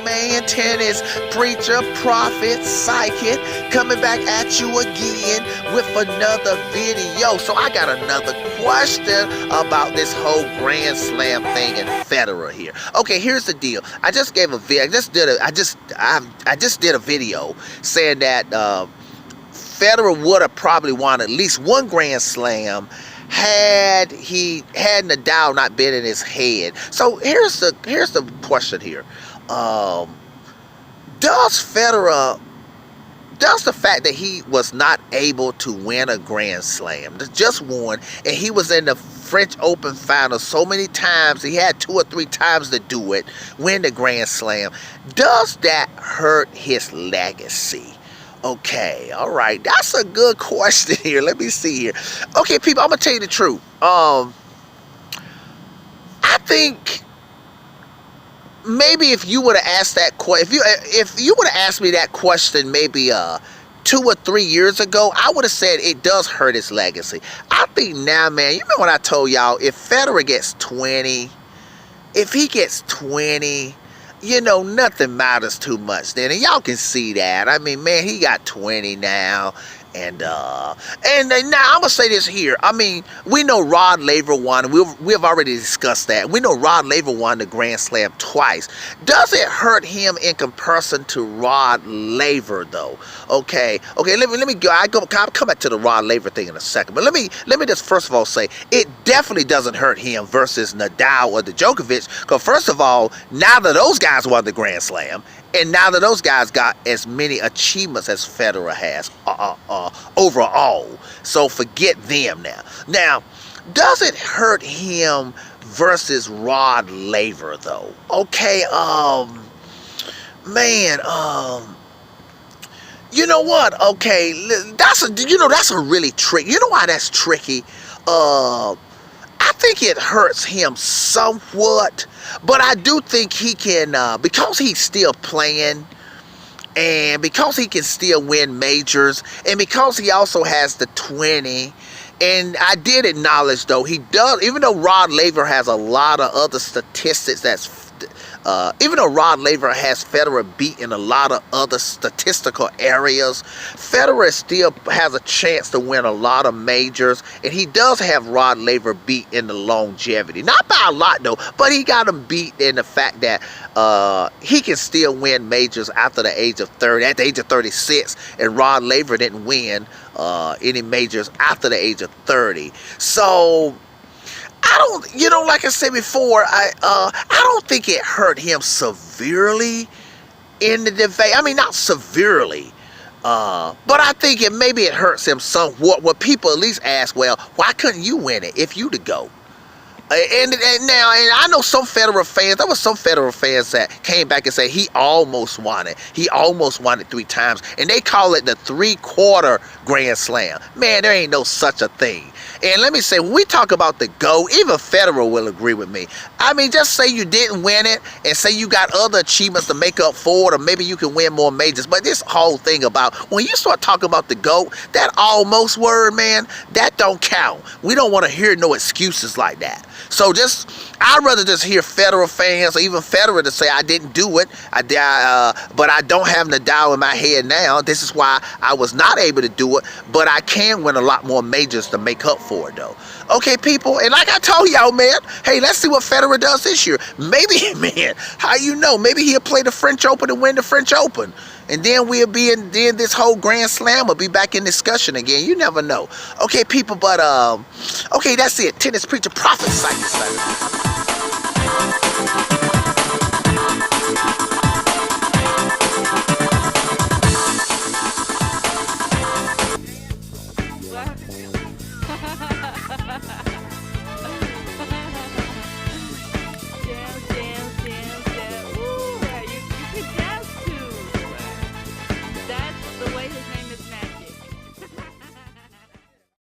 Man, tennis, preacher, prophet, psychic, coming back at you again with another video. So I got another question about this whole Grand Slam thing and Federer here. Okay, here's the deal. I just gave a video. I just did a video saying that Federer would have probably won at least one Grand Slam had Nadal not been in his head. So here's the question here. Does the fact that he was not able to win a Grand Slam, just one, and he was in the French Open final so many times, he had 2 or 3 times to do it, win the Grand Slam, does that hurt his legacy? Okay, all right, that's a good question here. Let me see here. Okay, people, I'm gonna tell you the truth. I think maybe if you would have asked that question, if you would have asked me that question maybe 2 or 3 years ago, I would have said it does hurt his legacy. I think now, man, you remember when I told y'all, if Federer gets 20, if he gets 20, you know, nothing matters too much then. And y'all can see that. I mean, man, he got 20 now. And now I'm gonna say this here. I mean, we know Rod Laver won. We have already discussed that. We know Rod Laver won the Grand Slam twice. Does it hurt him in comparison to Rod Laver though? Okay. Let me go. I'll come back to the Rod Laver thing in a second. But let me just first of all say it definitely doesn't hurt him versus Nadal or the Djokovic. Because first of all, now that those guys won the Grand Slam, and now that those guys got as many achievements as Federer has overall, so forget them now. Now, does it hurt him versus Rod Laver though? Okay, man, you know what? Okay, that's a really tricky. You know why that's tricky? I think it hurts him somewhat, but I do think he can, because he's still playing, and because he can still win majors, and because he also has the 20, and I did acknowledge though, he does, even though Rod Laver has a lot of other statistics even though Rod Laver has Federer beat in a lot of other statistical areas, Federer still has a chance to win a lot of majors, and he does have Rod Laver beat in the longevity. Not by a lot though, but he got him beat in the fact that he can still win majors after the age of 30, at the age of 36, and Rod Laver didn't win any majors after the age of 30. So I don't, you know, like I said before, I don't think it hurt him severely in the debate. I mean, not severely, but I think maybe it hurts him somewhat. What people at least ask, well, why couldn't you win it if you the GOAT? And I know some Federer fans, there were some Federer fans that came back and said he almost won it. He almost won it 3 times. And they call it the 3/4 Grand Slam. Man, there ain't no such a thing. And let me say, when we talk about the GOAT, even Federer will agree with me. I mean, just say you didn't win it and say you got other achievements to make up for it, or maybe you can win more majors. But this whole thing about, when you start talking about the GOAT, that almost word, man, that don't count. We don't want to hear no excuses like that. So I'd rather just hear Federer fans, or even Federer, to say I didn't do it, but I don't have Nadal in my head now. This is why I was not able to do it, but I can win a lot more majors to make up for it, though. Okay, people, and like I told y'all, man, hey, let's see what Federer does this year. Maybe, man, how you know? Maybe he'll play the French Open and win the French Open. And then then this whole Grand Slam will be back in discussion again. You never know. Okay, people, but, okay, that's it. Tennis Preacher Prophet Psychic.